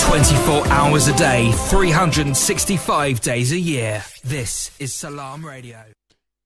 24 hours a day, 365 days a year. This is Salam Radio.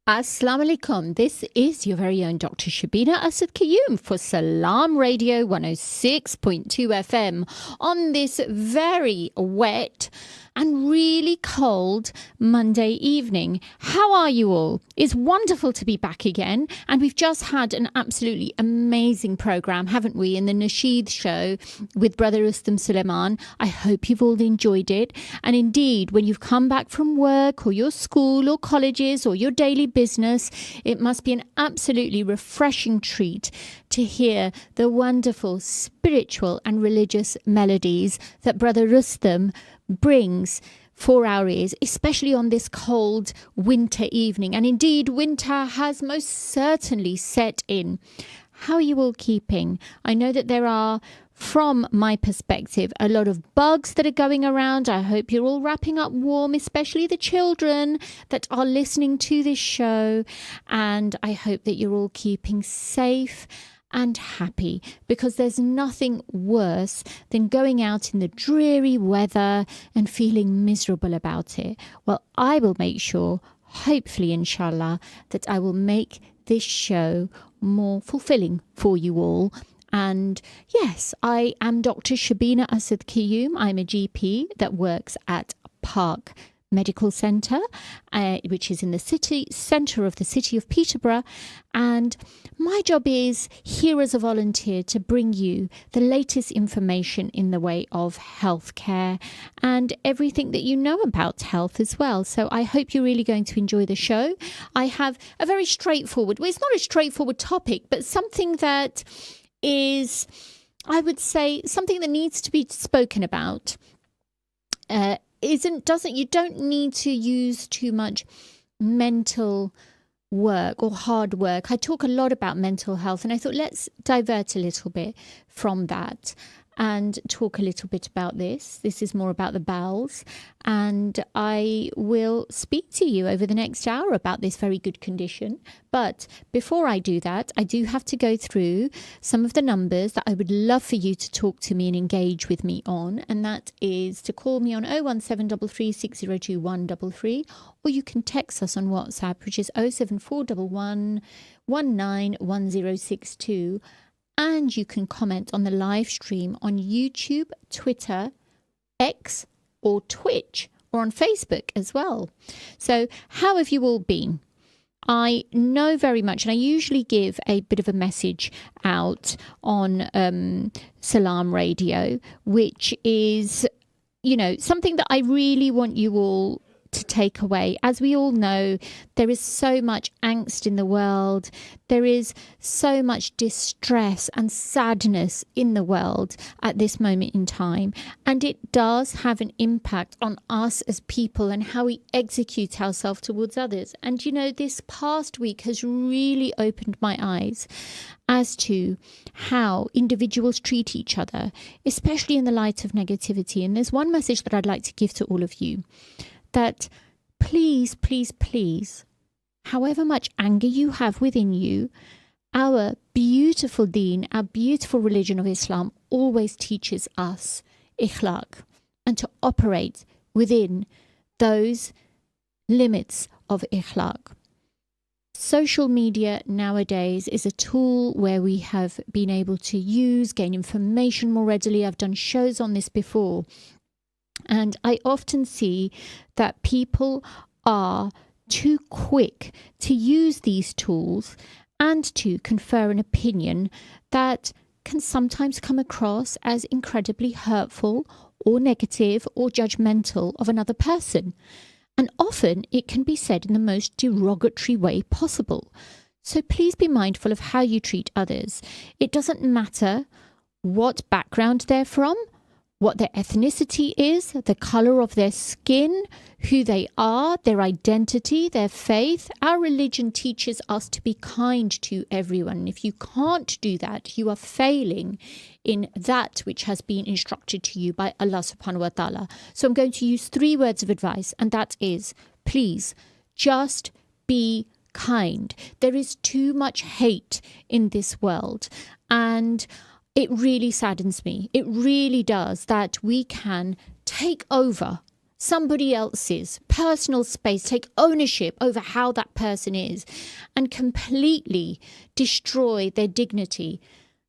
Assalamu alaikum. This is your very own Dr. Shabina Asad Qayyum for Salam Radio 106.2 FM on this very wet and really cold Monday evening. How are you all? It's wonderful to be back again, and we've just had an absolutely amazing programme, haven't we, in the Nasheed show with Brother Rustam Suleiman. I hope you've all enjoyed it, and indeed, when you've come back from work or your school or colleges or your daily business, it must be an absolutely refreshing treat to hear the wonderful spiritual and religious melodies that Brother Rustam brings for our ears, especially on this cold winter evening. And indeed, winter has most certainly set in. How are you all keeping? I know that there are, from my perspective, a lot of bugs that are going around. I hope you're all wrapping up warm, especially the children that are listening to this show. And I hope that you're all keeping safe and happy, because there's nothing worse than going out in the dreary weather and feeling miserable about it. Well, I will make sure, hopefully, inshallah, that I will make this show more fulfilling for you all. And yes, I am Dr. Shabina Asad Qayyum. I'm a GP that works at Park Medical Centre, which is in the city centre of the city of Peterborough, and my job is here as a volunteer to bring you the latest information in the way of healthcare and everything that you know about health as well. So I hope you're really going to enjoy the show. I have a very straightforward, well, it's not a straightforward topic, but something that is, I would say, something that needs to be spoken about. You don't need to use too much mental work or hard work. I talk a lot about mental health, and I thought let's divert a little bit from that and talk a little bit about this. This is more about the bowels, and I will speak to you over the next hour about this very good condition. But before I do that, I do have to go through some of the numbers that I would love for you to talk to me and engage with me on, and that is to call me on 01733 602 133, or you can text us on WhatsApp, which is 07411 191062. And you can comment on the live stream on YouTube, Twitter, X, or Twitch, or on Facebook as well. So how have you all been? I know very much, and I usually give a bit of a message out on Salam Radio, which is, something that I really want you all to take away. As we all know, there is so much angst in the world. There is so much distress and sadness in the world at this moment in time. And it does have an impact on us as people and how we execute ourselves towards others. And this past week has really opened my eyes as to how individuals treat each other, especially in the light of negativity. And there's one message that I'd like to give to all of you, that please, please, please, however much anger you have within you, our beautiful deen, our beautiful religion of Islam always teaches us ikhlaq, and to operate within those limits of ikhlaq. Social media nowadays is a tool where we have been able to gain information more readily. I've done shows on this before. And I often see that people are too quick to use these tools and to confer an opinion that can sometimes come across as incredibly hurtful or negative or judgmental of another person. And often it can be said in the most derogatory way possible. So please be mindful of how you treat others. It doesn't matter what background they're from, what their ethnicity is, the colour of their skin, who they are, their identity, their faith. Our religion teaches us to be kind to everyone. And if you can't do that, you are failing in that which has been instructed to you by Allah subhanahu wa ta'ala. So I'm going to use 3 words of advice, and that is, please, just be kind. There is too much hate in this world. And it really saddens me. It really does, that we can take over somebody else's personal space, take ownership over how that person is, and completely destroy their dignity.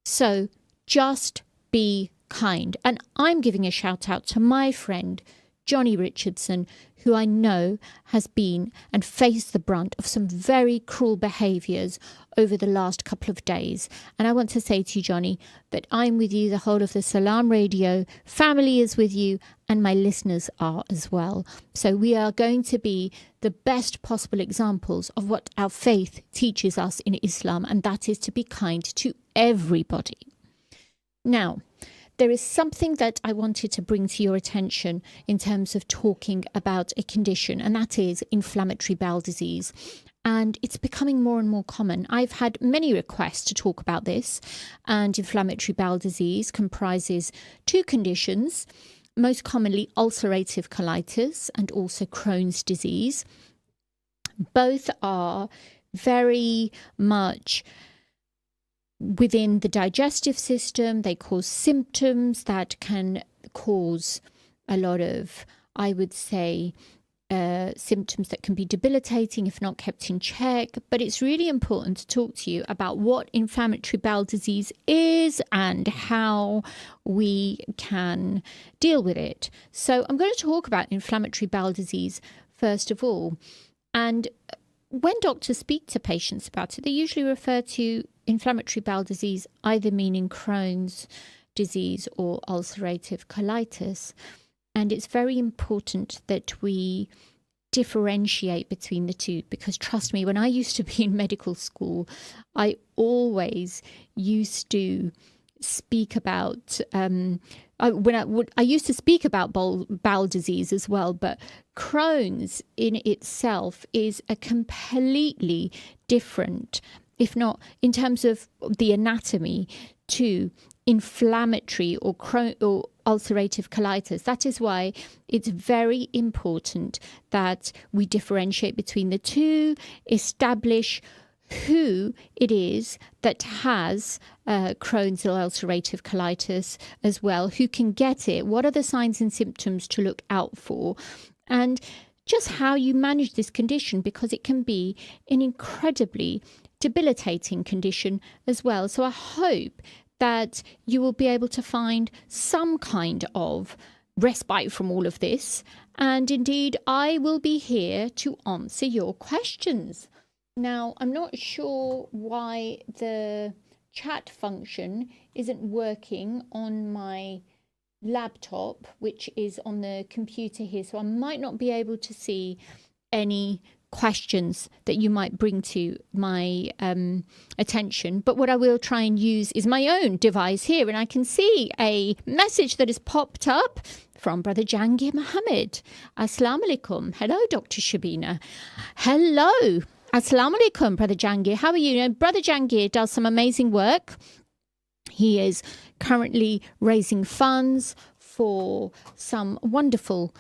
So just be kind. And I'm giving a shout out to my friend Johnny Richardson, who I know has been and faced the brunt of some very cruel behaviours over the last couple of days. And I want to say to you, Johnny, that I'm with you. The whole of the Salam Radio family is with you, and my listeners are as well. So we are going to be the best possible examples of what our faith teaches us in Islam, and that is to be kind to everybody. Now, there is something that I wanted to bring to your attention in terms of talking about a condition, and that is inflammatory bowel disease. And it's becoming more and more common. I've had many requests to talk about this, and inflammatory bowel disease comprises two conditions, most commonly ulcerative colitis and also Crohn's disease. Both are very much within the digestive system. They cause symptoms that can cause a lot of, I would say, symptoms that can be debilitating if not kept in check. But it's really important to talk to you about what inflammatory bowel disease is and how we can deal with it. So I'm going to talk about inflammatory bowel disease first of all. And when doctors speak to patients about it, they usually refer to inflammatory bowel disease either meaning Crohn's disease or ulcerative colitis. And it's very important that we differentiate between the two, because trust me, when I used to be in medical school, I always used to speak about I used to speak about bowel disease as well, but Crohn's in itself is a completely different, if not in terms of the anatomy, to inflammatory or ulcerative colitis. That is why it's very important that we differentiate between the two, establish who it is that has Crohn's or ulcerative colitis as well, who can get it, what are the signs and symptoms to look out for, and just how you manage this condition, because it can be an incredibly debilitating condition as well. So I hope that you will be able to find some kind of respite from all of this. And indeed, I will be here to answer your questions. Now, I'm not sure why the chat function isn't working on my laptop, which is on the computer here. So I might not be able to see any questions that you might bring to my attention. But what I will try and use is my own device here. And I can see a message that has popped up from Brother Jangir Mohammed. Assalamu alaikum. Hello, Dr. Shabina. Hello. Assalamu alaikum, Brother Jangir. How are you? Brother Jangir does some amazing work. He is currently raising funds for some wonderful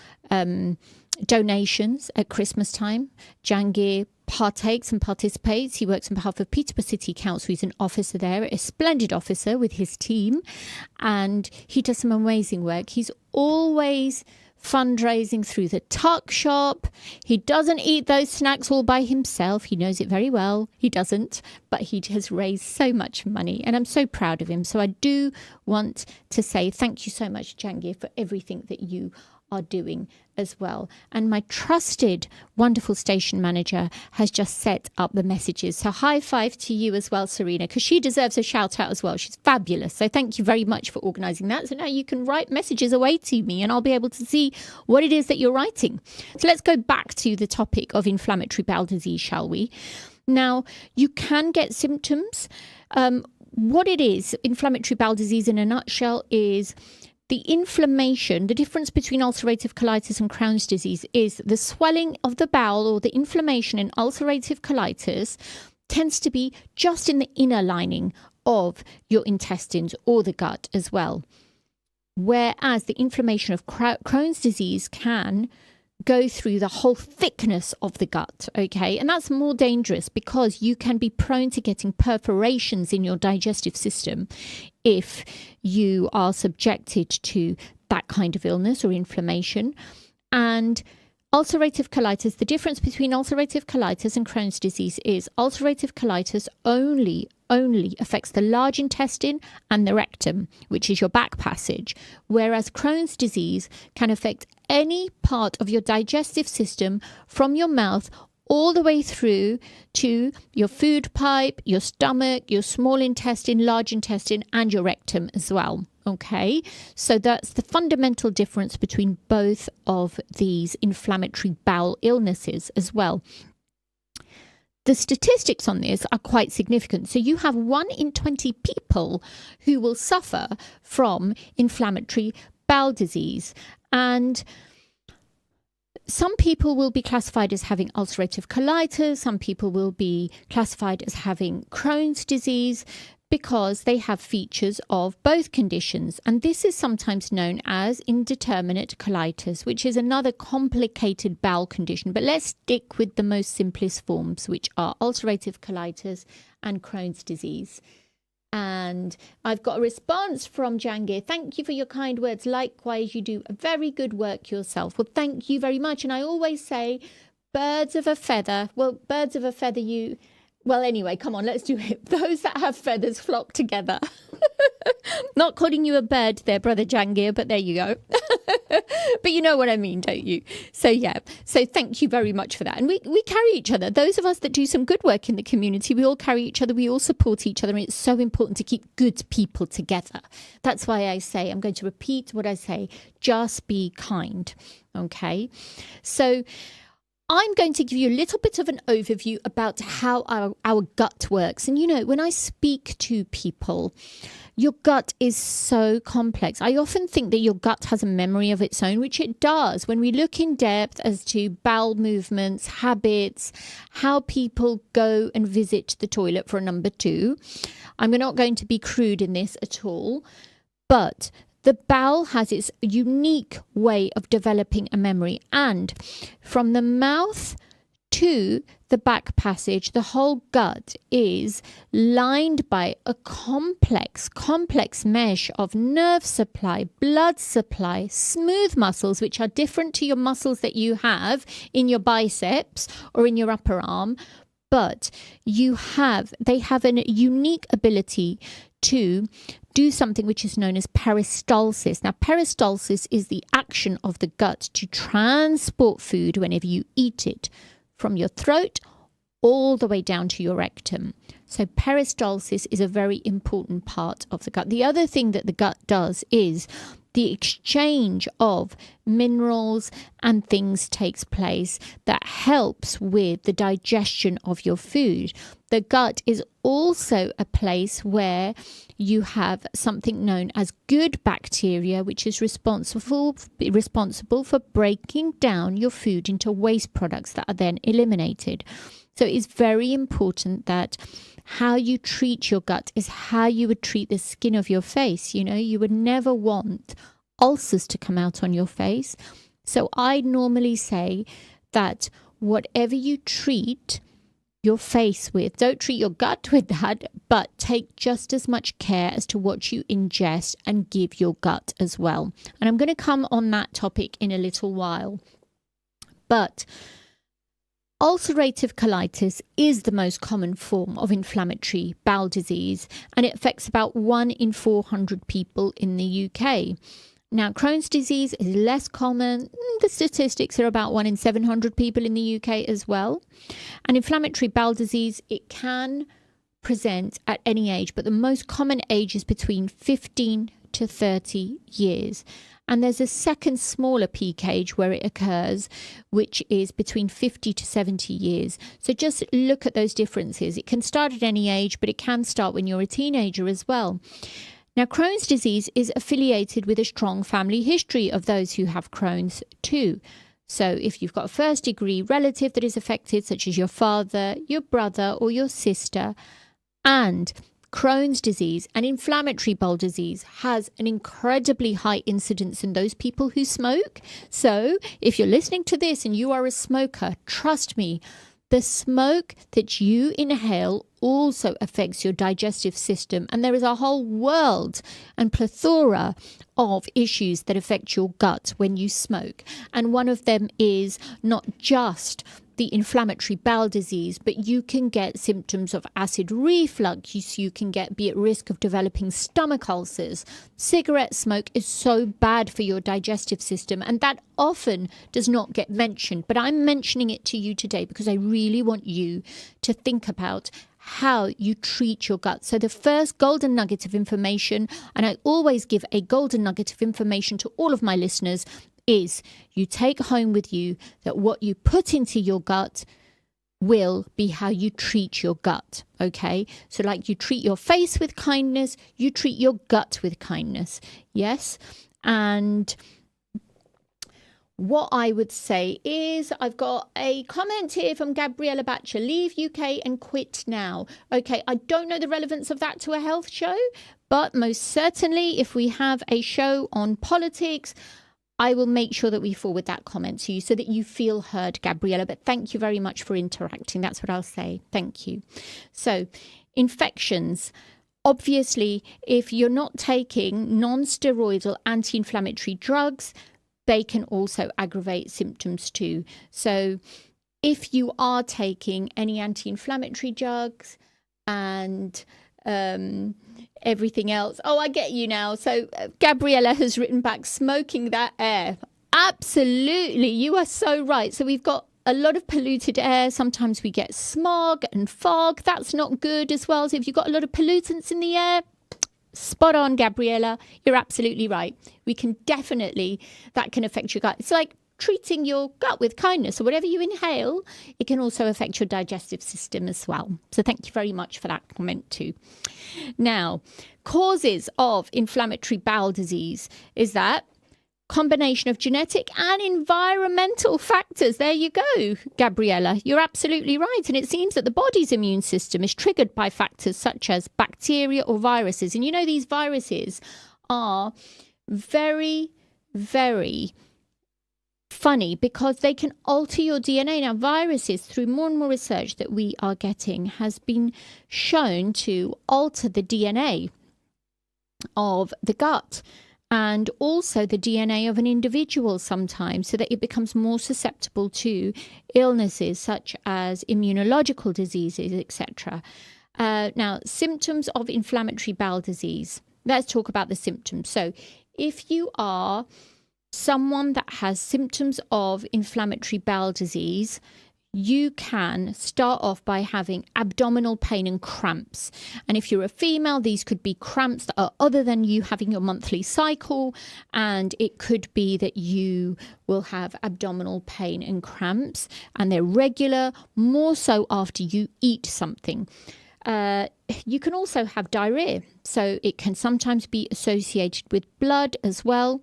donations at Christmas time. Jangir partakes and participates. He works on behalf of Peterborough City Council. He's an officer there, a splendid officer with his team, and he does some amazing work. He's always fundraising through the tuck shop. He doesn't eat those snacks all by himself. He knows it very well. He doesn't, but he has raised so much money, and I'm so proud of him. So I do want to say thank you so much, Jangir, for everything that you are doing as well. And my trusted, wonderful station manager has just set up the messages. So high five to you as well, Serena, because she deserves a shout out as well. She's fabulous. So thank you very much for organising that. So now you can write messages away to me and I'll be able to see what it is that you're writing. So let's go back to the topic of inflammatory bowel disease, shall we? Now, you can get symptoms. What it is, inflammatory bowel disease in a nutshell, is the inflammation. The difference between ulcerative colitis and Crohn's disease is the swelling of the bowel, or the inflammation in ulcerative colitis tends to be just in the inner lining of your intestines or the gut as well. Whereas the inflammation of Crohn's disease can go through the whole thickness of the gut, okay? And that's more dangerous because you can be prone to getting perforations in your digestive system if you are subjected to that kind of illness or inflammation. And ulcerative colitis, the difference between ulcerative colitis and Crohn's disease is ulcerative colitis only affects the large intestine and the rectum, which is your back passage, whereas Crohn's disease can affect any part of your digestive system from your mouth all the way through to your food pipe, your stomach, your small intestine, large intestine, and your rectum as well. Okay, so that's the fundamental difference between both of these inflammatory bowel illnesses as well. The statistics on this are quite significant. So you have 1 in 20 people who will suffer from inflammatory bowel disease. And some people will be classified as having ulcerative colitis. Some people will be classified as having Crohn's disease, because they have features of both conditions. And this is sometimes known as indeterminate colitis, which is another complicated bowel condition. But let's stick with the most simplest forms, which are ulcerative colitis and Crohn's disease. And I've got a response from Jangir. Thank you for your kind words. Likewise, you do very good work yourself. Well, thank you very much. And I always say, birds of a feather. Well, birds of a feather, you... Well, anyway, come on, let's do it. Those that have feathers flock together. Not calling you a bird there, Brother Jangir, but there you go. But you know what I mean, don't you? So, yeah. So thank you very much for that. And we carry each other. Those of us that do some good work in the community, we all carry each other. We all support each other. And it's so important to keep good people together. That's why I say, I'm going to repeat what I say, just be kind. Okay? So I'm going to give you a little bit of an overview about how our gut works. And, you know, when I speak to people, your gut is so complex. I often think that your gut has a memory of its own, which it does. When we look in depth as to bowel movements, habits, how people go and visit the toilet for number 2, I'm not going to be crude in this at all, but the bowel has its unique way of developing a memory. And from the mouth to the back passage, the whole gut is lined by a complex mesh of nerve supply, blood supply, smooth muscles, which are different to your muscles that you have in your biceps or in your upper arm. But they have a unique ability to do something which is known as peristalsis. Now, peristalsis is the action of the gut to transport food whenever you eat it from your throat all the way down to your rectum. So peristalsis is a very important part of the gut. The other thing that the gut does is the exchange of minerals and things takes place that helps with the digestion of your food. The gut is also a place where you have something known as good bacteria, which is responsible for breaking down your food into waste products that are then eliminated. So it's very important that how you treat your gut is how you would treat the skin of your face. You know, you would never want ulcers to come out on your face. So I normally say that whatever you treat your face with, don't treat your gut with that, but take just as much care as to what you ingest and give your gut as well. And I'm going to come on that topic in a little while. But ulcerative colitis is the most common form of inflammatory bowel disease, and it affects about 1 in 400 people in the UK. Now, Crohn's disease is less common. The statistics are about 1 in 700 people in the UK as well. And inflammatory bowel disease, it can present at any age, but the most common age is between 15 to 30 years. And there's a second smaller peak age where it occurs, which is between 50 to 70 years. So just look at those differences. It can start at any age, but it can start when you're a teenager as well. Now, Crohn's disease is affiliated with a strong family history of those who have Crohn's too. So if you've got a first-degree relative that is affected, such as your father, your brother, or your sister, and Crohn's disease and inflammatory bowel disease has an incredibly high incidence in those people who smoke. So if you're listening to this and you are a smoker, trust me, the smoke that you inhale also affects your digestive system. And there is a whole world and plethora of issues that affect your gut when you smoke. And one of them is not just the inflammatory bowel disease, but you can get symptoms of acid reflux. You can be at risk of developing stomach ulcers. Cigarette smoke is so bad for your digestive system, and that often does not get mentioned. But I'm mentioning it to you today because I really want you to think about how you treat your gut. So the first golden nugget of information, and I always give a golden nugget of information to all of my listeners, is you take home with you that what you put into your gut will be how you treat your gut. Okay, so like you treat your face with kindness, you treat your gut with kindness. Yes. And what I would say is, I've got a comment here from Gabriella Batcher: leave UK and quit now. Okay, I don't know the relevance of that to a health show, but most certainly if we have a show on politics, I will make sure that we forward that comment to you so that you feel heard, Gabriella. But thank you very much for interacting. That's what I'll say. Thank you. So, infections. Obviously, if you're not taking non-steroidal anti-inflammatory drugs, they can also aggravate symptoms too. So, if you are taking any anti-inflammatory drugs and everything else. Oh, I get you now. So Gabriella has written back, smoking that air. Absolutely. You are so right. So we've got a lot of polluted air. Sometimes we get smog and fog. That's not good as well. So if you've got a lot of pollutants in the air, spot on, Gabriella. You're absolutely right. We can definitely, that can affect your gut. It's like treating your gut with kindness. So whatever you inhale, it can also affect your digestive system as well. So thank you very much for that comment too. Now, causes of inflammatory bowel disease is that combination of genetic and environmental factors. There you go, Gabriella. You're absolutely right. And it seems that the body's immune system is triggered by factors such as bacteria or viruses. And you know, these viruses are very, very funny because they can alter your DNA. Now, viruses, through more and more research that we are getting, has been shown to alter the DNA of the gut and also the DNA of an individual sometimes, so that it becomes more susceptible to illnesses such as immunological diseases, etc. Now, symptoms of inflammatory bowel disease. Let's talk about the symptoms. So if you are someone that has symptoms of inflammatory bowel disease, you can start off by having abdominal pain and cramps. And if you're a female, these could be cramps that are other than you having your monthly cycle. And it could be that you will have abdominal pain and cramps, and they're regular, more so after you eat something. You can also have diarrhea. So it can sometimes be associated with blood as well.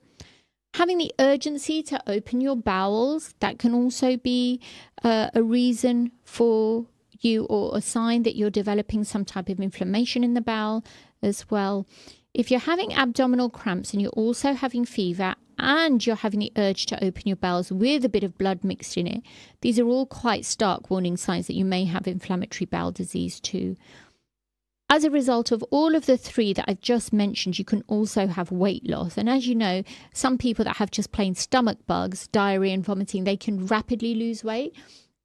Having the urgency to open your bowels, that can also be a reason for you, or a sign that you're developing some type of inflammation in the bowel as well. If you're having abdominal cramps and you're also having fever and you're having the urge to open your bowels with a bit of blood mixed in it, these are all quite stark warning signs that you may have inflammatory bowel disease too. As a result of all of the three that I've just mentioned, you can also have weight loss. And as you know, some people that have just plain stomach bugs, diarrhea and vomiting, they can rapidly lose weight.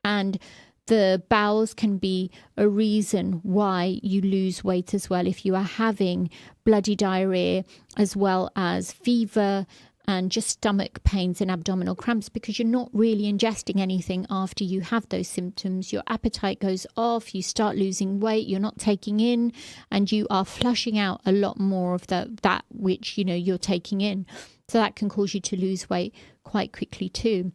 And the bowels can be a reason why you lose weight as well. If you are having bloody diarrhea as well as fever and just stomach pains and abdominal cramps, because you're not really ingesting anything after you have those symptoms. Your appetite goes off, you start losing weight, you're not taking in, and you are flushing out a lot more of that which, you know, you're taking in. So that can cause you to lose weight quite quickly too.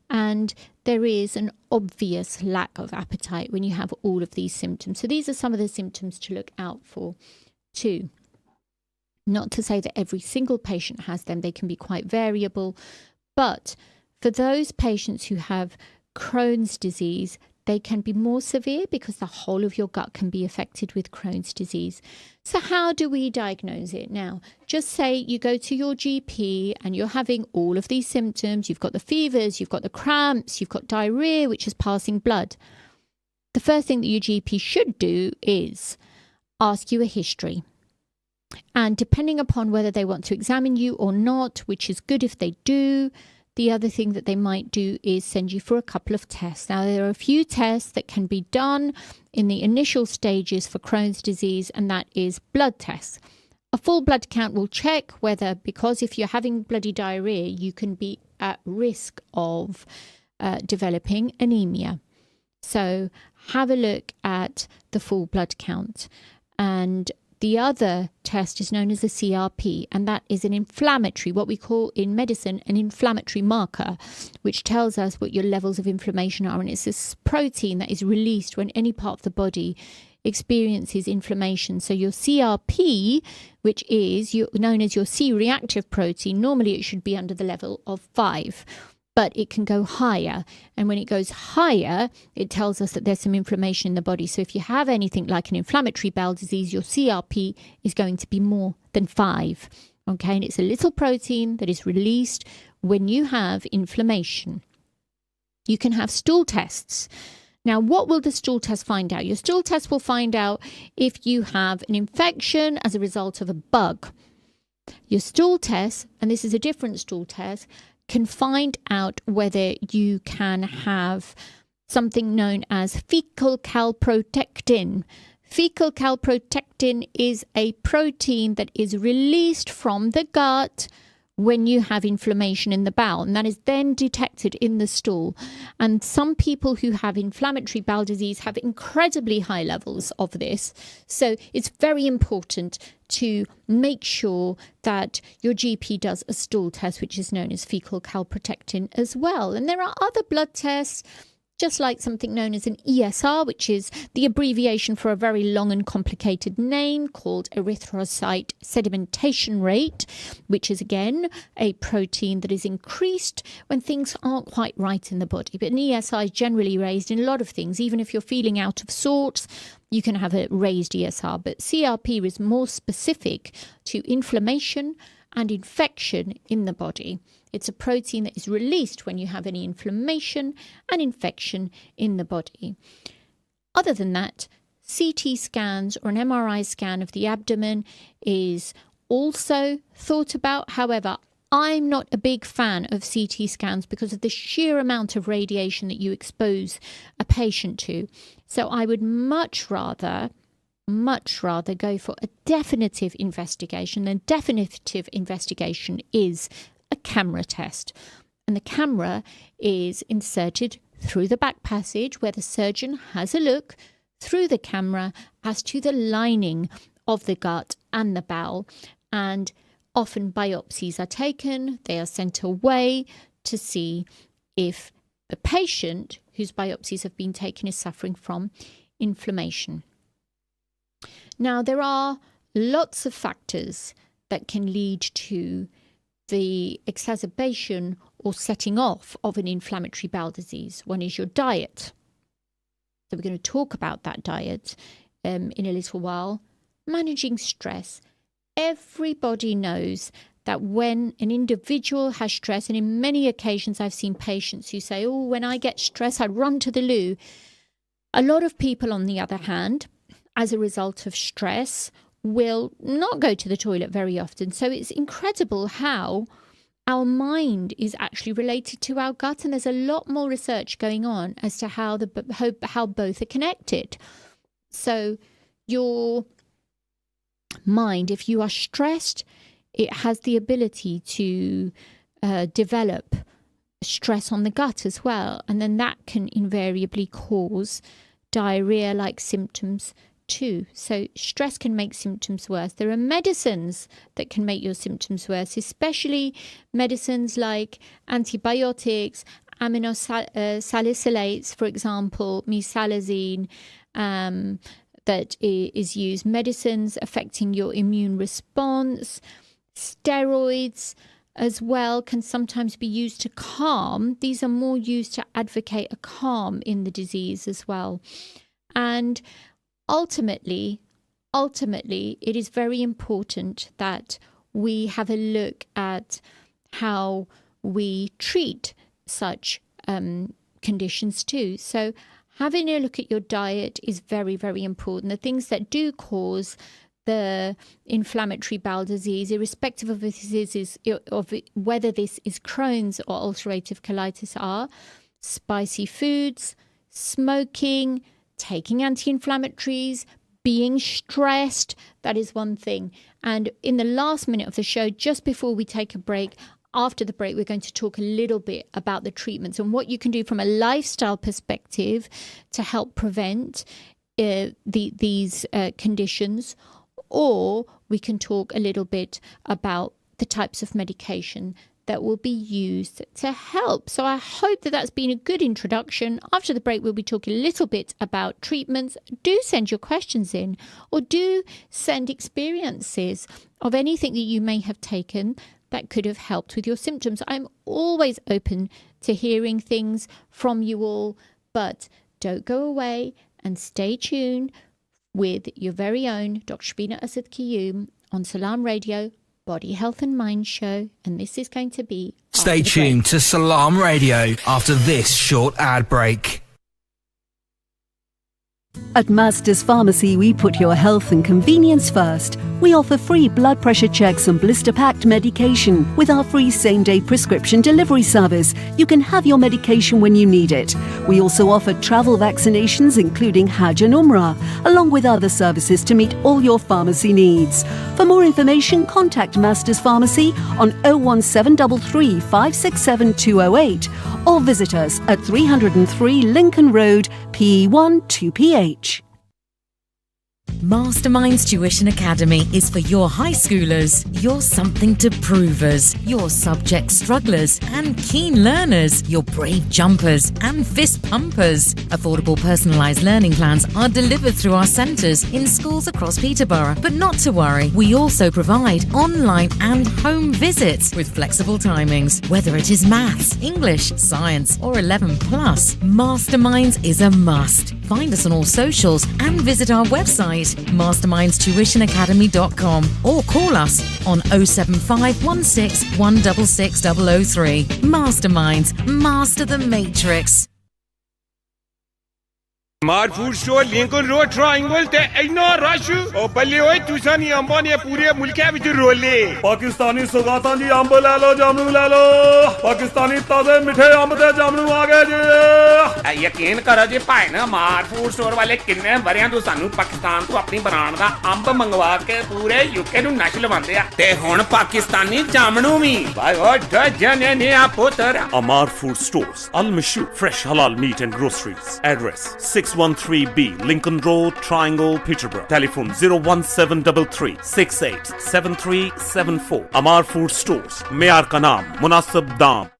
And there is an obvious lack of appetite when you have all of these symptoms. So these are some of the symptoms to look out for too. Not to say that every single patient has them, they can be quite variable. But for those patients who have Crohn's disease, they can be more severe because the whole of your gut can be affected with Crohn's disease. So how do we diagnose it? Now, just say you go to your GP and you're having all of these symptoms. You've got the fevers, you've got the cramps, you've got diarrhea, which is passing blood. the first thing that your GP should do is ask you a history. And depending upon whether they want to examine you or not, which is good if they do, the other thing that they might do is send you for a couple of tests. Now, there are a few tests that can be done in the initial stages for Crohn's disease, and that is blood tests. A full blood count will check whether, because if you're having bloody diarrhea, you can be at risk of developing anemia. So have a look at the full blood count. And the other test is known as the CRP, and that is an inflammatory, what we call in medicine, an inflammatory marker, which tells us what your levels of inflammation are. And it's this protein that is released when any part of the body experiences inflammation. So your CRP, which is known as your C-reactive protein, normally it should be under the level of 5. But it can go higher. And when it goes higher, it tells us that there's some inflammation in the body. So if you have anything like an inflammatory bowel disease, your CRP is going to be more than 5. Okay, and it's a little protein that is released when you have inflammation. You can have stool tests. Now, what will the stool test find out? Your stool test will find out if you have an infection as a result of a bug. Your stool test, and this is a different stool test, can find out whether you can have something known as fecal calprotectin. Fecal calprotectin is a protein that is released from the gut when you have inflammation in the bowel, and that is then detected in the stool. And some people who have inflammatory bowel disease have incredibly high levels of this. So it's very important to make sure that your GP does a stool test, which is known as fecal calprotectin as well. And there are other blood tests, just like something known as an ESR, which is the abbreviation for a very long and complicated name called erythrocyte sedimentation rate, which is again a protein that is increased when things aren't quite right in the body. But an ESR is generally raised in a lot of things. Even if you're feeling out of sorts, you can have a raised ESR. But CRP is more specific to inflammation and infection in the body. It's a protein that is released when you have any inflammation and infection in the body. Other than that, CT scans or an MRI scan of the abdomen is also thought about. However, I'm not a big fan of CT scans because of the sheer amount of radiation that you expose a patient to. So I would much rather go for a definitive investigation. And definitive investigation is a camera test. And the camera is inserted through the back passage where the surgeon has a look through the camera as to the lining of the gut and the bowel. And often biopsies are taken. They are sent away to see if the patient whose biopsies have been taken is suffering from inflammation. Now, there are lots of factors that can lead to the exacerbation or setting off of an inflammatory bowel disease. One is your diet. So we're going to talk about that diet in a little while. Managing stress. Everybody knows that when an individual has stress, and in many occasions I've seen patients who say, oh, when I get stress, I run to the loo. A lot of people, on the other hand, as a result of stress, will not go to the toilet very often. So it's incredible how our mind is actually related to our gut, and there's a lot more research going on as to how both are connected. So your mind, if you are stressed, it has the ability to develop stress on the gut as well, and then that can invariably cause diarrhea-like symptoms too. So stress can make symptoms worse. There are medicines that can make your symptoms worse, especially medicines like antibiotics, aminosalicylates, for example, mesalazine, that is used, medicines affecting your immune response, steroids as well can sometimes be used to calm. These are more used to advocate a calm in the disease as well. And ultimately, it is very important that we have a look at how we treat such conditions too. So having a look at your diet is very, very important. The things that do cause the inflammatory bowel disease, irrespective of whether this is Crohn's or ulcerative colitis, are spicy foods, smoking, taking anti-inflammatories, being stressed. That is one thing. And in the last minute of the show, just before we take a break, after the break, we're going to talk a little bit about the treatments and what you can do from a lifestyle perspective to help prevent these conditions. Or we can talk a little bit about the types of medication that will be used to help. So I hope that that's been a good introduction. After the break, we'll be talking a little bit about treatments. Do send your questions in, or do send experiences of anything that you may have taken that could have helped with your symptoms. I'm always open to hearing things from you all, but don't go away and stay tuned with your very own Dr. Shabina Asad Qayyum on Salam Radio, Body, Health and Mind show, and this is going to be... Stay tuned to Salam Radio after this short ad break. At Master's Pharmacy, we put your health and convenience first. We offer free blood pressure checks and blister-packed medication. With our free same-day prescription delivery service, you can have your medication when you need it. We also offer travel vaccinations, including Hajj and Umrah, along with other services to meet all your pharmacy needs. For more information, contact Master's Pharmacy on 01733 567 208 or visit us at 303 Lincoln Road, PE1 2PH. Masterminds Tuition Academy is for your high schoolers, your something to provers, your subject strugglers and keen learners, your brave jumpers and fist pumpers. Affordable personalised learning plans are delivered through our centres in schools across Peterborough. But not to worry, we also provide online and home visits with flexible timings. Whether it is maths, English, science or 11 plus, Masterminds is a must. Find us on all socials and visit our website mastermindstuitionacademy.com or call us on 07516 166 003. Masterminds, master the matrix. Mart Food Store, Lincoln Road, Triangle, te inna rush. O balle hoye tusani amba ne pure mulke vich rolle. Pakistani सौगातां दी अंब ले लो जामनू ले लो पाकिस्तानी ताजे मिठे अंब ते जामनू आ गए जी यकीन करो जी भाई ना मार्ट फूड स्टोर वाले किन्ने वरियां तो सानू पाकिस्तान तो अपनी ब्रांड दा अंब मंगवा के पूरे यूके नु नश लवांदे आ ते हुण पाकिस्तानी जामनू भी भाई ओ जने ने आ पुत्र Amar Food Stores, Al Mashu, fresh halal meat and groceries. Address 613B Lincoln Road, Triangle, Peterborough. Telephone 01733 687374. Amar Food Stores, Meyar ka naam, munasib daam.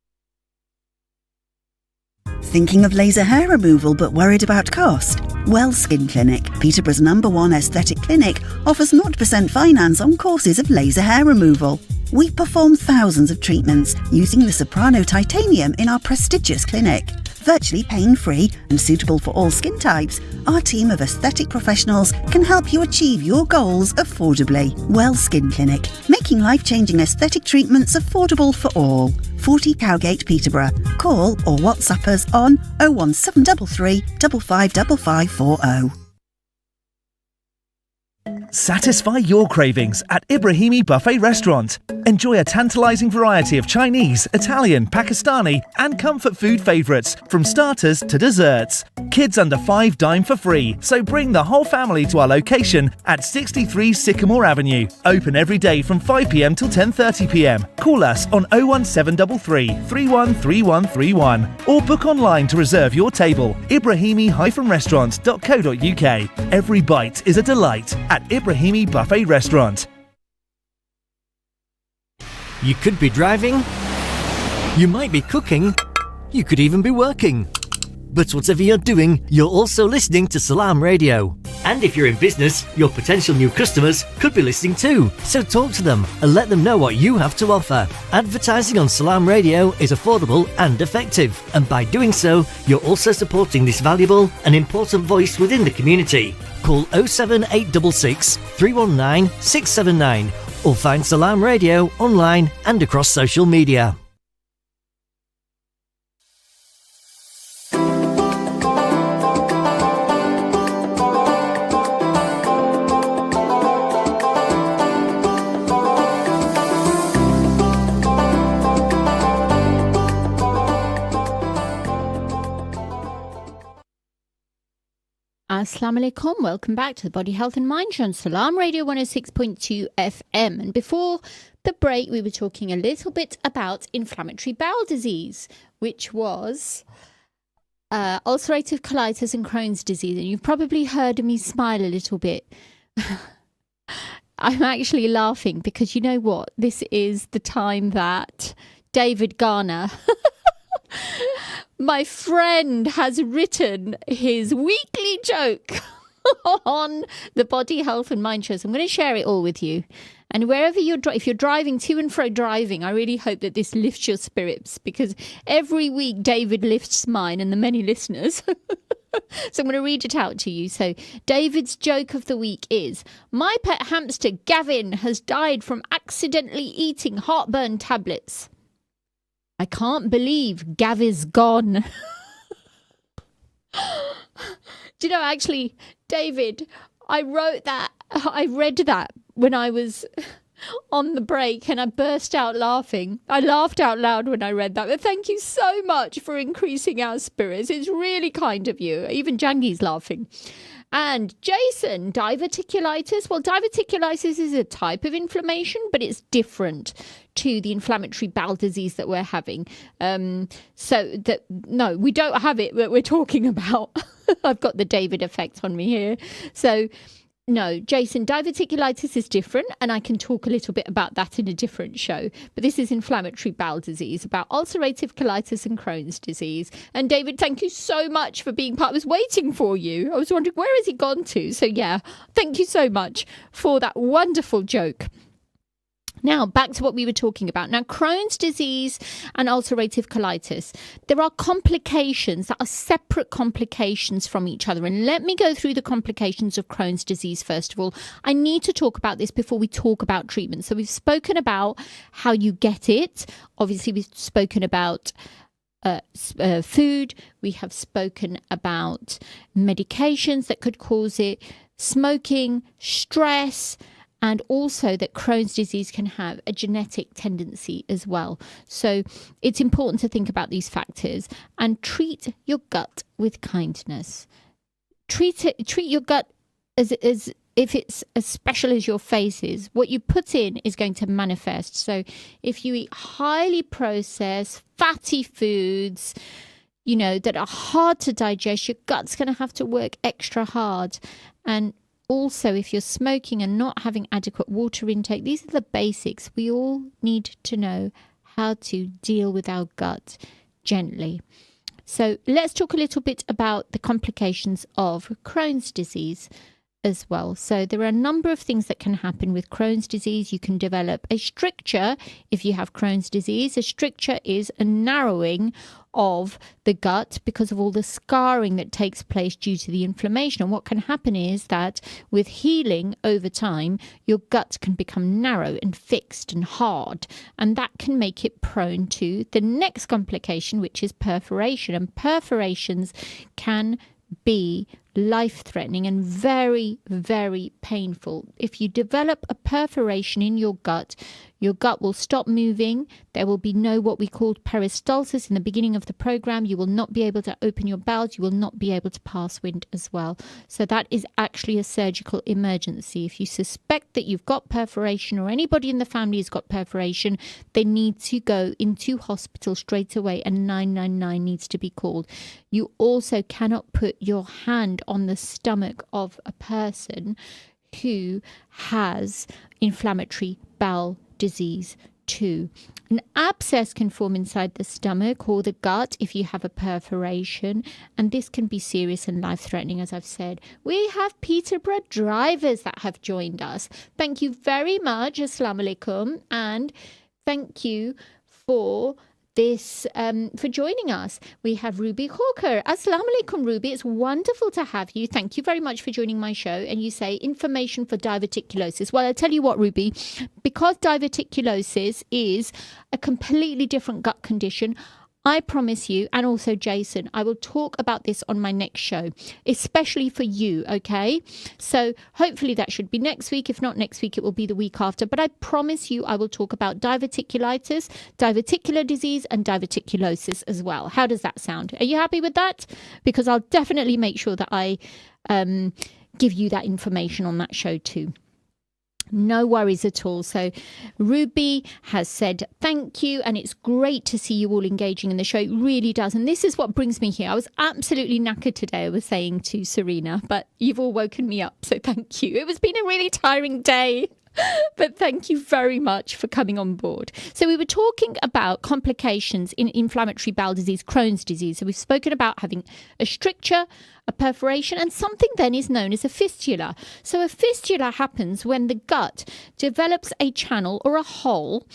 Thinking of laser hair removal but worried about cost? Well Skin Clinic, Peterborough's #1 aesthetic clinic, offers 0% finance on courses of laser hair removal. We perform thousands of treatments using the Soprano titanium in our prestigious clinic. Virtually pain-free and suitable for all skin types, our team of aesthetic professionals can help you achieve your goals affordably. Well Skin Clinic, making life-changing aesthetic treatments affordable for all. 40 Cowgate, Peterborough. Call or WhatsApp us on 01733 555540. Satisfy your cravings at Ibrahimi Buffet Restaurant. Enjoy a tantalizing variety of Chinese, Italian, Pakistani and comfort food favourites from starters to desserts. Kids under 5 dine for free, so bring the whole family to our location at 63 Sycamore Avenue. Open every day from 5pm till 10:30pm. Call us on 01733 313131 or book online to reserve your table. Ibrahimi-restaurant.co.uk. Every bite is a delight at Ibrahimi Buffet Restaurant. You could be driving, you might be cooking, you could even be working. But whatever you're doing, you're also listening to Salam Radio. And if you're in business, your potential new customers could be listening too. So talk to them and let them know what you have to offer. Advertising on Salam Radio is affordable and effective. And by doing so, you're also supporting this valuable and important voice within the community. Call 07866 319 679 or find Salam Radio online and across social media. Assalamu alaikum. Welcome back to the Body Health and Mind Show on Salam Radio 106.2 FM. And before the break, we were talking a little bit about inflammatory bowel disease, which was ulcerative colitis and Crohn's disease. And you've probably heard me smile a little bit. I'm actually laughing because you know what? This is the time that David Garner, my friend, has written his weekly joke on the Body Health and Mind shows. I'm going to share it all with you. And wherever if you're driving to and fro driving, I really hope that this lifts your spirits, because every week David lifts mine and the many listeners. So I'm going to read it out to you. So David's joke of the week is, my pet hamster Gavin has died from accidentally eating heartburn tablets. I can't believe Gavin's gone. Do you know, actually, David, I read that when I was on the break and I burst out laughing. I laughed out loud when I read that. But thank you so much for increasing our spirits. It's really kind of you. Even Jangi's laughing. And Jason, diverticulitis. Well, diverticulitis is a type of inflammation, but it's different to the inflammatory bowel disease that we're having. No, we don't have it that we're talking about. I've got the David effect on me here. So no, Jason, diverticulitis is different, and I can talk a little bit about that in a different show. But this is inflammatory bowel disease, about ulcerative colitis and Crohn's disease. And David, thank you so much for being part. I was waiting for you. I was wondering, where has he gone to? So yeah, thank you so much for that wonderful joke. Now, back to what we were talking about. Now, Crohn's disease and ulcerative colitis, there are complications that are separate complications from each other. And let me go through the complications of Crohn's disease first of all. I need to talk about this before we talk about treatment. So we've spoken about how you get it. Obviously, we've spoken about food. We have spoken about medications that could cause it, smoking, stress, and also that Crohn's disease can have a genetic tendency as well. So it's important to think about these factors and treat your gut with kindness. Treat your gut as if it's as special as your face is. What you put in is going to manifest. So if you eat highly processed, fatty foods, you know, that are hard to digest, your gut's going to have to work extra hard. And also, if you're smoking and not having adequate water intake, these are the basics. We all need to know how to deal with our gut gently. So let's talk a little bit about the complications of Crohn's disease as well. So there are a number of things that can happen with Crohn's disease. You can develop a stricture if you have Crohn's disease. A stricture is a narrowing of the gut because of all the scarring that takes place due to the inflammation. And what can happen is that with healing over time, your gut can become narrow and fixed and hard, and that can make it prone to the next complication, which is perforation. And perforations can be life-threatening and very, very painful. If you develop a perforation in your gut will stop moving. There will be no what we called peristalsis in the beginning of the program. You will not be able to open your bowels. You will not be able to pass wind as well. So that is actually a surgical emergency. If you suspect that you've got perforation or anybody in the family has got perforation, they need to go into hospital straight away and 999 needs to be called. You also cannot put your hand on the stomach of a person who has inflammatory bowel disease too. An abscess can form inside the stomach or the gut if you have a perforation, and this can be serious and life-threatening, as I've said. We have Peterborough drivers that have joined us. Thank you very much. Assalamu alaikum, and thank you for this for joining us. We have Ruby Hawker. Assalamu alaikum, Ruby. It's wonderful to have you. Thank you very much for joining my show. And you say information for diverticulosis. Well, I'll tell you what, Ruby, because diverticulosis is a completely different gut condition, I promise you, and also Jason, I will talk about this on my next show, especially for you, okay? So hopefully that should be next week. If not next week, it will be the week after. But I promise you I will talk about diverticulitis, diverticular disease, and diverticulosis as well. How does that sound? Are you happy with that? Because I'll definitely make sure that I give you that information on that show too. No worries at all. So Ruby has said thank you, and it's great to see you all engaging in the show. It really does. And this is what brings me here. I was absolutely knackered today, I was saying to Serena, but you've all woken me up, so thank you. It was been a really tiring day. But thank you very much for coming on board. So we were talking about complications in inflammatory bowel disease, Crohn's disease. So we've spoken about having a stricture, a perforation, and something then is known as a fistula. So a fistula happens when the gut develops a channel or a hole,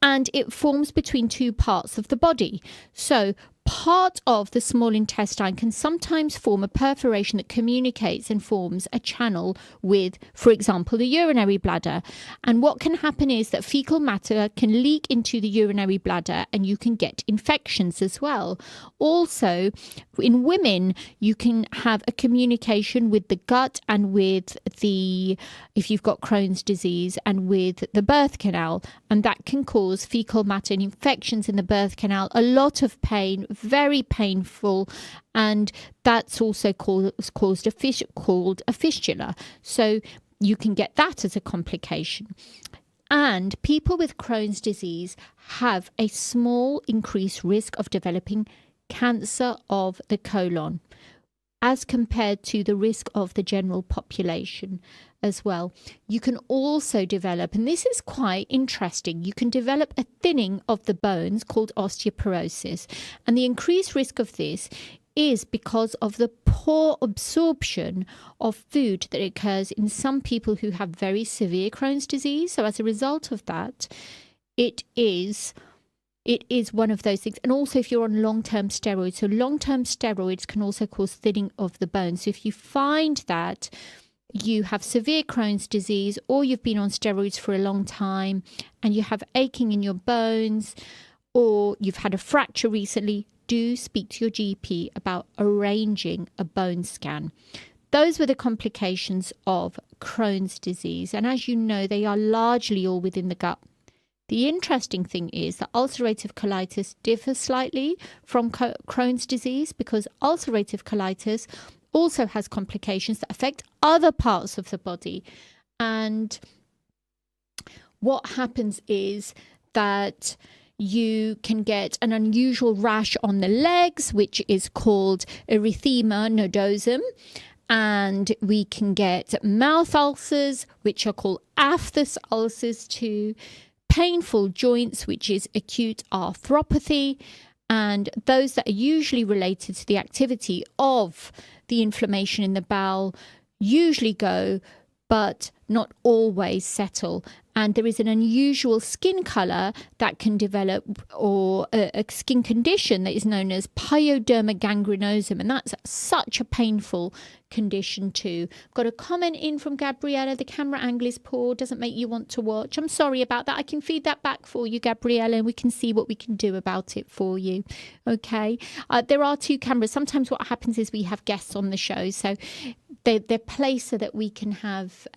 and it forms between two parts of the body. So part of the small intestine can sometimes form a perforation that communicates and forms a channel with, for example, the urinary bladder. And what can happen is that fecal matter can leak into the urinary bladder, and you can get infections as well. Also, in women, you can have a communication with the gut and with the, if you've got Crohn's disease, and with the birth canal, and that can cause fecal matter and infections in the birth canal, a lot of pain, very painful, and that's also called a fistula. So you can get that as a complication. And people with Crohn's disease have a small increased risk of developing cancer of the colon as compared to the risk of the general population as well. You can also develop, and this is quite interesting, you can develop a thinning of the bones called osteoporosis. And the increased risk of this is because of the poor absorption of food that occurs in some people who have very severe Crohn's disease. So as a result of that, it is one of those things. And also if you're on long-term steroids, so long-term steroids can also cause thinning of the bones. So if you find that you have severe Crohn's disease, or you've been on steroids for a long time and you have aching in your bones, or you've had a fracture recently, do speak to your GP about arranging a bone scan. Those were the complications of Crohn's disease. And as you know, they are largely all within the gut. The interesting thing is that ulcerative colitis differs slightly from Crohn's disease, because ulcerative colitis also has complications that affect other parts of the body. And what happens is that you can get an unusual rash on the legs, which is called erythema nodosum. And we can get mouth ulcers, which are called aphthous ulcers too. Painful joints, which is acute arthropathy, and those that are usually related to the activity of the inflammation in the bowel usually go, but not always settle. And there is an unusual skin colour that can develop, or a skin condition that is known as pyoderma gangrenosum, and that's such a painful condition too. Got a comment in from Gabriella: the camera angle is poor, doesn't make you want to watch. I'm sorry about that. I can feed that back for you, Gabriella, and we can see what we can do about it for you. Okay. There are two cameras. Sometimes what happens is we have guests on the show, so they're placed so that we can have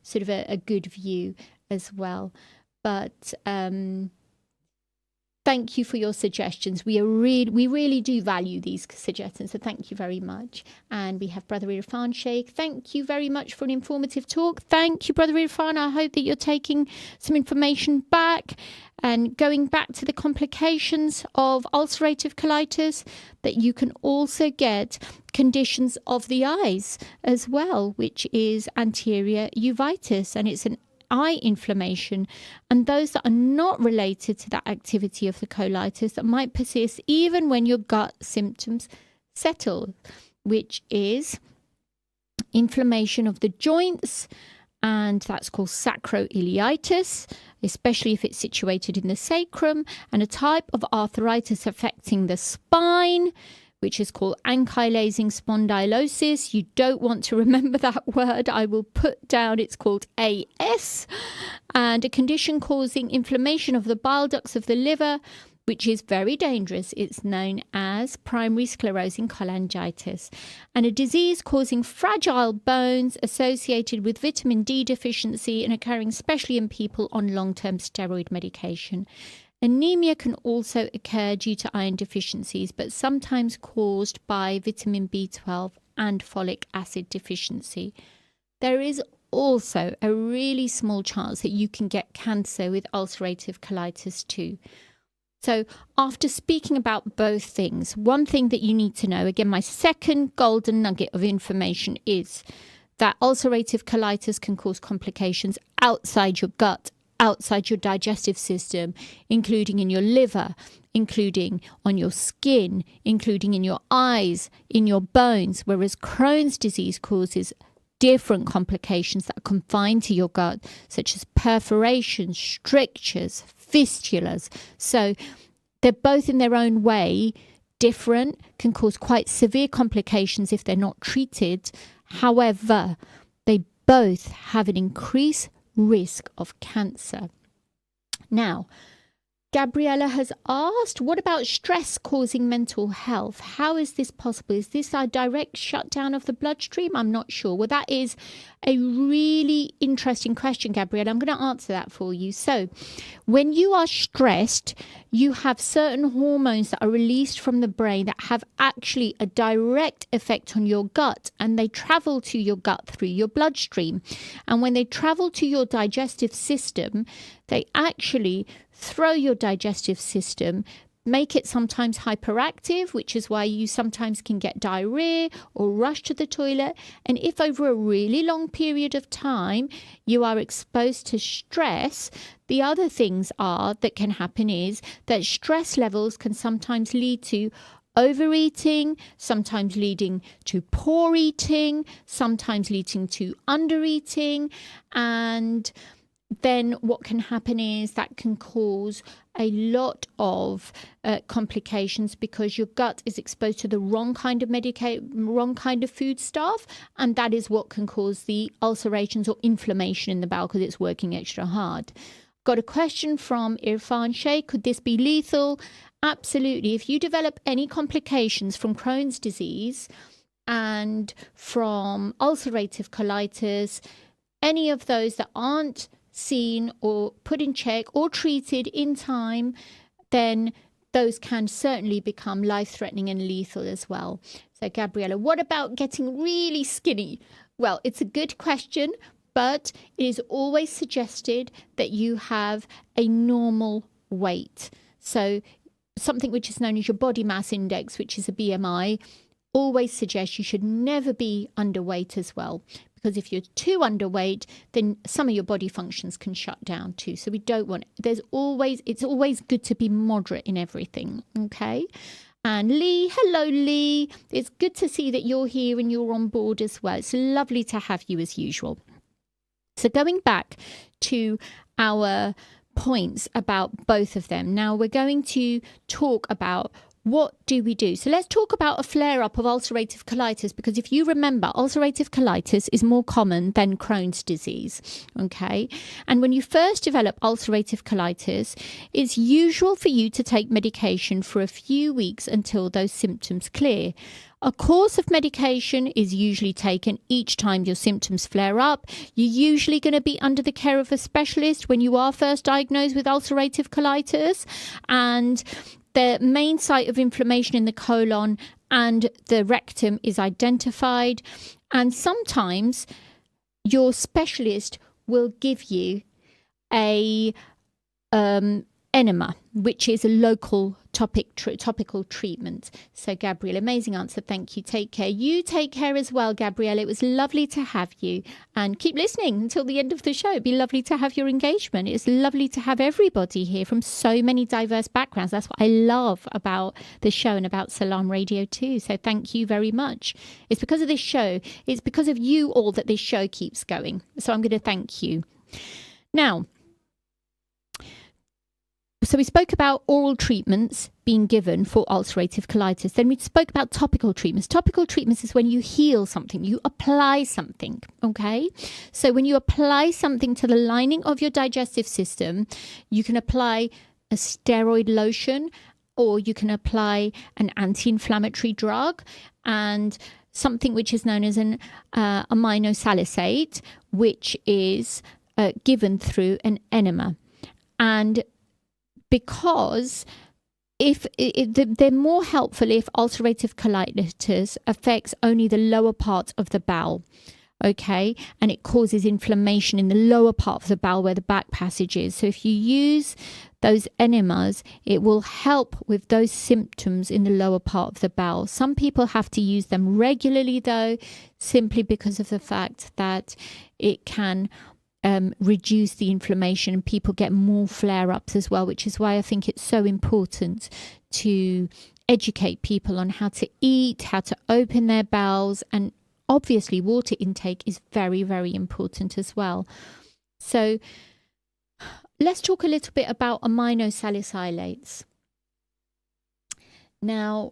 sort of a good view as well. But thank you for your suggestions. We really do value these suggestions, so thank you very much. And we have Brother Irfan Sheikh. Thank you very much for an informative talk. Thank you, Brother Irfan. I hope that you're taking some information back and going back to the complications of ulcerative colitis, that you can also get conditions of the eyes as well, which is anterior uveitis, and it's an eye inflammation, and those that are not related to that activity of the colitis that might persist even when your gut symptoms settle, which is inflammation of the joints, and that's called sacroiliitis, especially if it's situated in the sacrum, and a type of arthritis affecting the spine, which is called ankylosing spondylosis. You don't want to remember that word. I will put down, it's called AS, and a condition causing inflammation of the bile ducts of the liver, which is very dangerous. It's known as primary sclerosing cholangitis, and a disease causing fragile bones associated with vitamin D deficiency and occurring especially in people on long-term steroid medication. Anemia can also occur due to iron deficiencies, but sometimes caused by vitamin B12 and folic acid deficiency. There is also a really small chance that you can get cancer with ulcerative colitis too. So after speaking about both things, one thing that you need to know, again, my second golden nugget of information is that ulcerative colitis can cause complications outside your gut, outside your digestive system, including in your liver, including on your skin, including in your eyes, in your bones, whereas Crohn's disease causes different complications that are confined to your gut, such as perforations, strictures, fistulas. So they're both in their own way different, can cause quite severe complications if they're not treated. However, they both have an increased risk of cancer. Now, Gabriella has asked, what about stress causing mental health? How is this possible? Is this a direct shutdown of the bloodstream? I'm not sure. Well, that is a really interesting question, Gabriella. I'm going to answer that for you. So, when you are stressed, you have certain hormones that are released from the brain that have actually a direct effect on your gut, and they travel to your gut through your bloodstream. And when they travel to your digestive system, they actually throw your digestive system, make it sometimes hyperactive, which is why you sometimes can get diarrhea or rush to the toilet. And if over a really long period of time you are exposed to stress, the other things that can happen is that stress levels can sometimes lead to overeating, sometimes leading to poor eating, sometimes leading to undereating, and then what can happen is that can cause a lot of complications because your gut is exposed to the wrong kind of food stuff, and that is what can cause the ulcerations or inflammation in the bowel because it's working extra hard. Got a question from Irfan Sheikh. Could this be lethal? Absolutely. If you develop any complications from Crohn's disease and from ulcerative colitis, any of those that aren't seen or put in check or treated in time, then those can certainly become life-threatening and lethal as well. So, Gabriella, what about getting really skinny? Well, it's a good question, but it is always suggested that you have a normal weight. So something which is known as your body mass index, which is a BMI, always suggests you should never be underweight as well. Because if you're too underweight, then some of your body functions can shut down too. So we don't want, it's always good to be moderate in everything, okay? And Lee, hello Lee. It's good to see that you're here and you're on board as well. It's lovely to have you as usual. So going back to our points about both of them. Now we're going to talk about what do we do? So let's talk about a flare-up of ulcerative colitis, because if you remember, ulcerative colitis is more common than Crohn's disease, okay? And when you first develop ulcerative colitis, it's usual for you to take medication for a few weeks until those symptoms clear. A course of medication is usually taken each time your symptoms flare up. You're usually going to be under the care of a specialist when you are first diagnosed with ulcerative colitis, and the main site of inflammation in the colon and the rectum is identified. And sometimes your specialist will give you a enema, which is a local topical treatment. So, Gabrielle, amazing answer. Thank you. Take care. You take care as well, Gabrielle. It was lovely to have you. And keep listening until the end of the show. It'd be lovely to have your engagement. It's lovely to have everybody here from so many diverse backgrounds. That's what I love about the show and about Salam Radio too. So thank you very much. It's because of this show. It's because of you all that this show keeps going. So I'm going to thank you. Now, so we spoke about oral treatments being given for ulcerative colitis. Then we spoke about topical treatments. Topical treatments is when you heal something, you apply something, okay? So when you apply something to the lining of your digestive system, you can apply a steroid lotion, or you can apply an anti-inflammatory drug, and something which is known as an aminosalicylate, which is given through an enema. And because they're more helpful if ulcerative colitis affects only the lower part of the bowel. Okay, and it causes inflammation in the lower part of the bowel where the back passage is. So if you use those enemas, it will help with those symptoms in the lower part of the bowel. Some people have to use them regularly, though, simply because of the fact that it can reduce the inflammation, and people get more flare-ups as well, which is why I think it's so important to educate people on how to eat, how to open their bowels, and obviously water intake is very, very important as well. So let's talk a little bit about aminosalicylates. Now,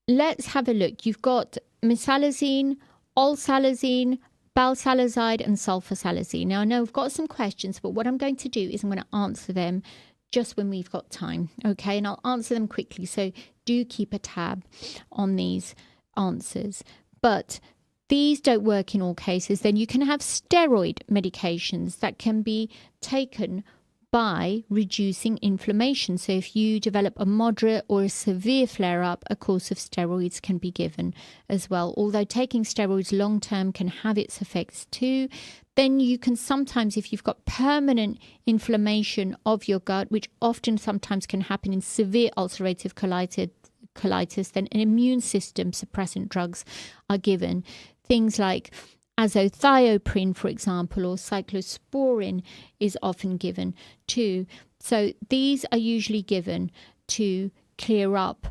let's have a look. You've got mesalazine, olsalazine, balsalazide and sulfasalazine. Now, I know I've got some questions, but what I'm going to do is I'm going to answer them just when we've got time, okay? And I'll answer them quickly, so do keep a tab on these answers. But these don't work in all cases. Then you can have steroid medications that can be taken by reducing inflammation. So if you develop a moderate or a severe flare-up, a course of steroids can be given as well. Although taking steroids long-term can have its effects too, then you can sometimes, if you've got permanent inflammation of your gut, which often sometimes can happen in severe ulcerative colitis, then an immune system suppressant drugs are given. Things like azathioprine, for example, or cyclosporin is often given too. So these are usually given to clear up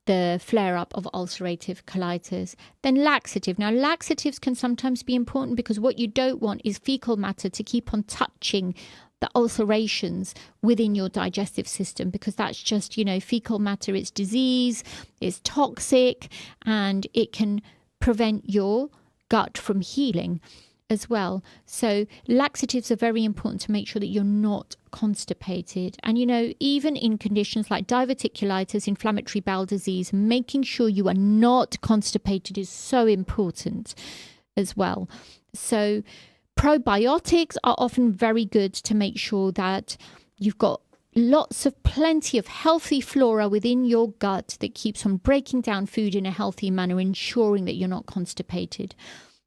the flare-up of ulcerative colitis. Then laxative. Now, laxatives can sometimes be important because what you don't want is fecal matter to keep on touching the ulcerations within your digestive system, because that's just, fecal matter, it's disease, it's toxic, and it can prevent your gut from healing as well. So laxatives are very important to make sure that you're not constipated. And even in conditions like diverticulitis, inflammatory bowel disease, making sure you are not constipated is so important as well. So probiotics are often very good to make sure that you've got plenty of healthy flora within your gut that keeps on breaking down food in a healthy manner, ensuring that you're not constipated.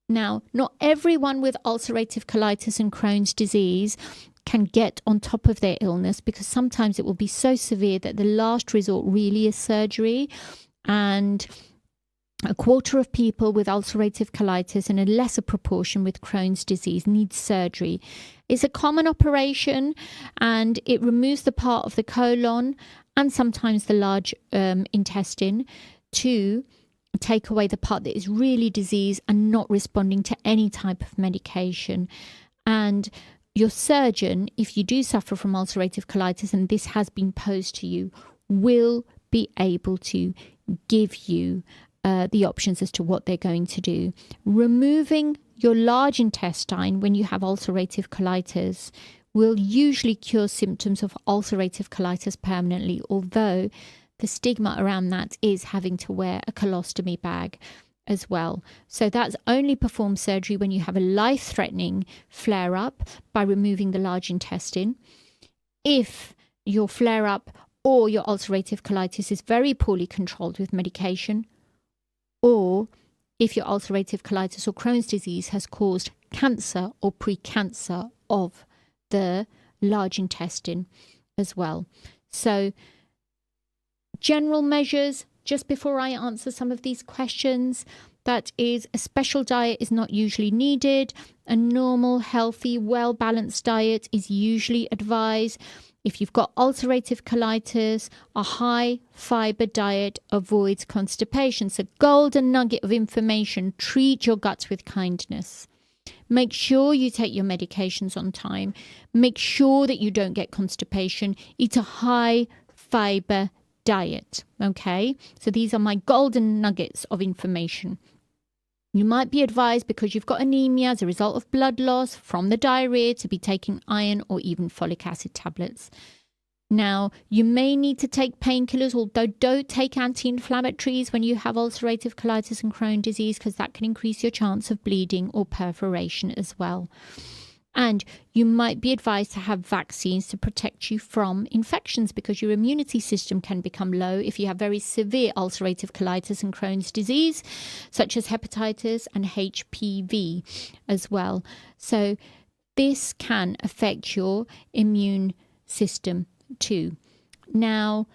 Now, not everyone with ulcerative colitis and Crohn's disease can get on top of their illness, because sometimes it will be so severe that the last resort really is surgery. And a quarter of people with ulcerative colitis and a lesser proportion with Crohn's disease need surgery. It's a common operation, and it removes the part of the colon and sometimes the large intestine to take away the part that is really diseased and not responding to any type of medication. And your surgeon, if you do suffer from ulcerative colitis and this has been posed to you, will be able to give you the options as to what they're going to do. Removing your large intestine when you have ulcerative colitis will usually cure symptoms of ulcerative colitis permanently, although the stigma around that is having to wear a colostomy bag as well. So that's only performed surgery when you have a life-threatening flare-up by removing the large intestine. If your flare-up or your ulcerative colitis is very poorly controlled with medication, or if your ulcerative colitis or Crohn's disease has caused cancer or precancer of the large intestine as well. So general measures, just before I answer some of these questions, that is, a special diet is not usually needed. A normal, healthy, well-balanced diet is usually advised. If you've got ulcerative colitis, a high fiber diet avoids constipation. So golden nugget of information: treat your guts with kindness. Make sure you take your medications on time. Make sure that you don't get constipation. Eat a high fiber diet. Okay, so these are my golden nuggets of information. You might be advised, because you've got anemia as a result of blood loss from the diarrhea, to be taking iron or even folic acid tablets. Now, you may need to take painkillers, although don't take anti-inflammatories when you have ulcerative colitis and Crohn's disease, because that can increase your chance of bleeding or perforation as well. And you might be advised to have vaccines to protect you from infections because your immunity system can become low if you have very severe ulcerative colitis and Crohn's disease, such as hepatitis and HPV as well. So this can affect your immune system too. Now,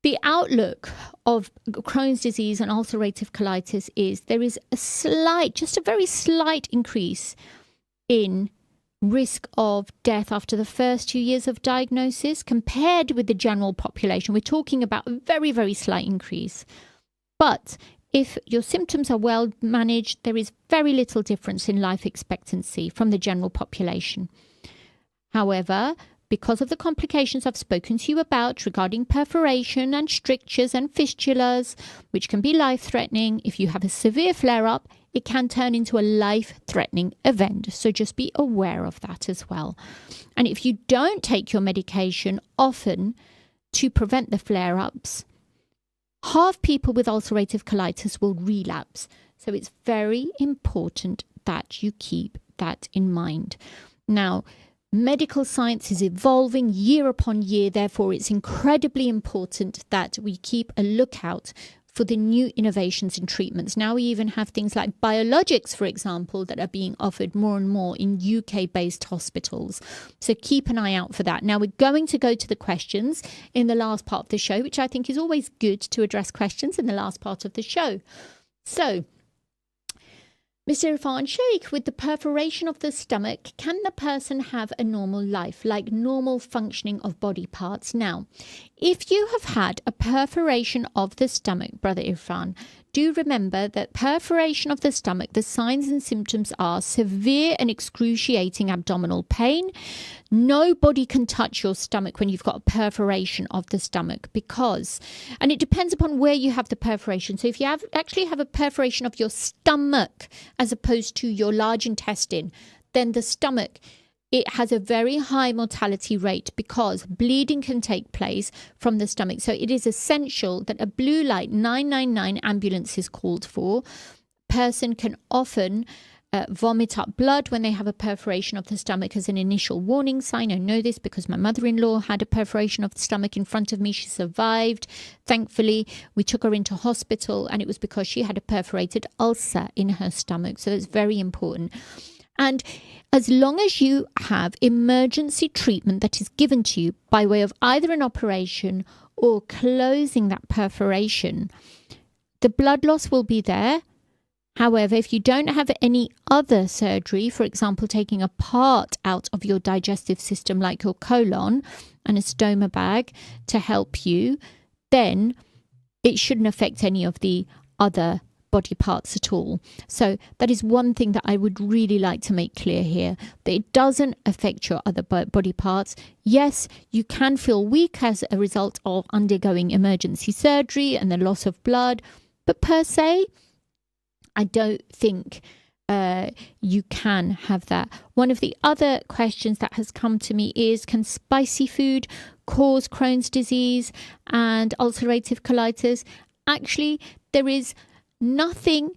the outlook of Crohn's disease and ulcerative colitis is there is just a very slight increase in risk of death after the first 2 years of diagnosis compared with the general population. We're talking about a very, very slight increase. But if your symptoms are well managed, there is very little difference in life expectancy from the general population. However, because of the complications I've spoken to you about regarding perforation and strictures and fistulas, which can be life-threatening, if you have a severe flare-up, it can turn into a life-threatening event. So just be aware of that as well. And if you don't take your medication often to prevent the flare-ups, half people with ulcerative colitis will relapse. So it's very important that you keep that in mind. Now, medical science is evolving year upon year. Therefore, it's incredibly important that we keep a lookout for the new innovations in treatments. Now we even have things like biologics, for example, that are being offered more and more in UK-based hospitals. So keep an eye out for that. Now we're going to go to the questions in the last part of the show, which I think is always good to address questions in the last part of the show. So, Mr. Irfan Sheikh, with the perforation of the stomach, can the person have a normal life, like normal functioning of body parts? Now, if you have had a perforation of the stomach, Brother Irfan, do remember that perforation of the stomach, the signs and symptoms are severe and excruciating abdominal pain. Nobody can touch your stomach when you've got a perforation of the stomach and it depends upon where you have the perforation. So if you actually have a perforation of your stomach as opposed to your large intestine, then the stomach, it has a very high mortality rate because bleeding can take place from the stomach. So it is essential that a blue light 999 ambulance is called for. Person can often vomit up blood when they have a perforation of the stomach as an initial warning sign. I know this because my mother-in-law had a perforation of the stomach in front of me. She survived. Thankfully, we took her into hospital and it was because she had a perforated ulcer in her stomach. So it's very important. And as long as you have emergency treatment that is given to you by way of either an operation or closing that perforation, the blood loss will be there. However, if you don't have any other surgery, for example, taking a part out of your digestive system like your colon and a stoma bag to help you, then it shouldn't affect any of the other body parts at all. So that is one thing that I would really like to make clear here, that it doesn't affect your other body parts. Yes, you can feel weak as a result of undergoing emergency surgery and the loss of blood, but per se, I don't think you can have that. One of the other questions that has come to me is, can spicy food cause Crohn's disease and ulcerative colitis? Actually, there is nothing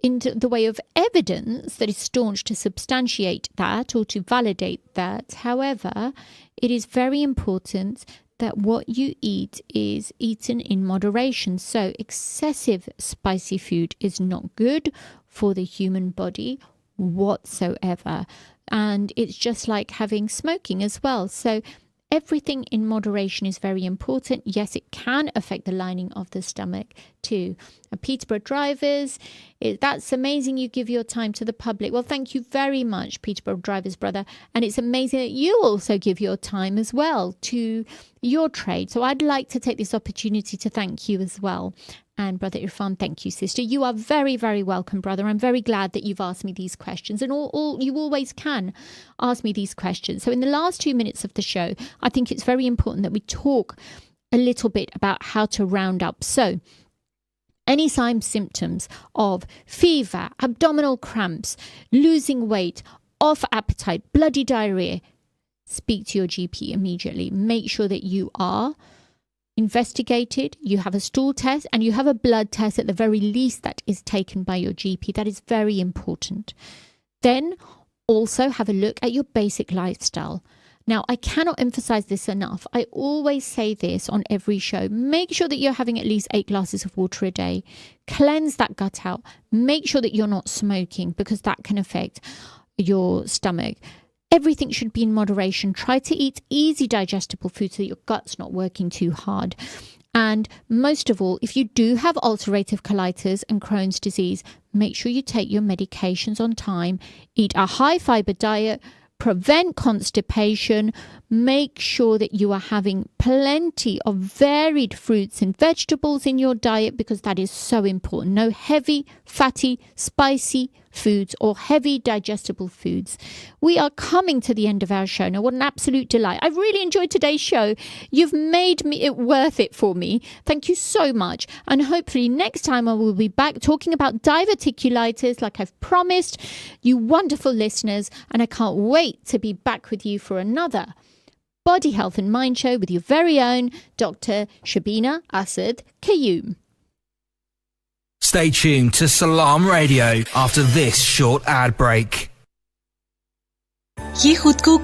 in the way of evidence that is staunch to substantiate that or to validate that. However, it is very important that what you eat is eaten in moderation. So excessive spicy food is not good for the human body whatsoever. And it's just like having smoking as well. So everything in moderation is very important. Yes, it can affect the lining of the stomach too. And Peterborough drivers, that's amazing you give your time to the public. Well, thank you very much, Peterborough drivers, brother. And it's amazing that you also give your time as well to your trade. So I'd like to take this opportunity to thank you as well. And Brother Irfan, thank you, sister. You are very, very welcome, brother. I'm very glad that you've asked me these questions, and you always can ask me these questions. So in the last 2 minutes of the show, I think it's very important that we talk a little bit about how to round up. So any signs, symptoms of fever, abdominal cramps, losing weight, off appetite, bloody diarrhea, speak to your GP immediately. Make sure that you are investigated, you have a stool test, and you have a blood test at the very least that is taken by your GP. That is very important. Then Also, have a look at your basic lifestyle. Now, I cannot emphasize this enough. I always say this on every show. Make sure that you're having at least 8 glasses of water a day. Cleanse that gut out. Make sure that you're not smoking, because that can affect your stomach. Everything should be in moderation. Try to eat easy digestible food so that your gut's not working too hard. And most of all, if you do have ulcerative colitis and Crohn's disease, make sure you take your medications on time. Eat a high fiber diet. Prevent constipation. Make sure that you are having plenty of varied fruits and vegetables in your diet, because that is so important. No heavy, fatty, spicy foods or heavy digestible foods. We are coming to the end of our show now. What an absolute delight. I've really enjoyed today's show. You've made it worth it for me. Thank you so much. And hopefully next time I will be back talking about diverticulitis like I've promised, you wonderful listeners. And I can't wait to be back with you for another Body Health and Mind show with your very own Dr. Shabina Asad Qayyum. Stay tuned to Salam Radio after this short ad break. ये खुद को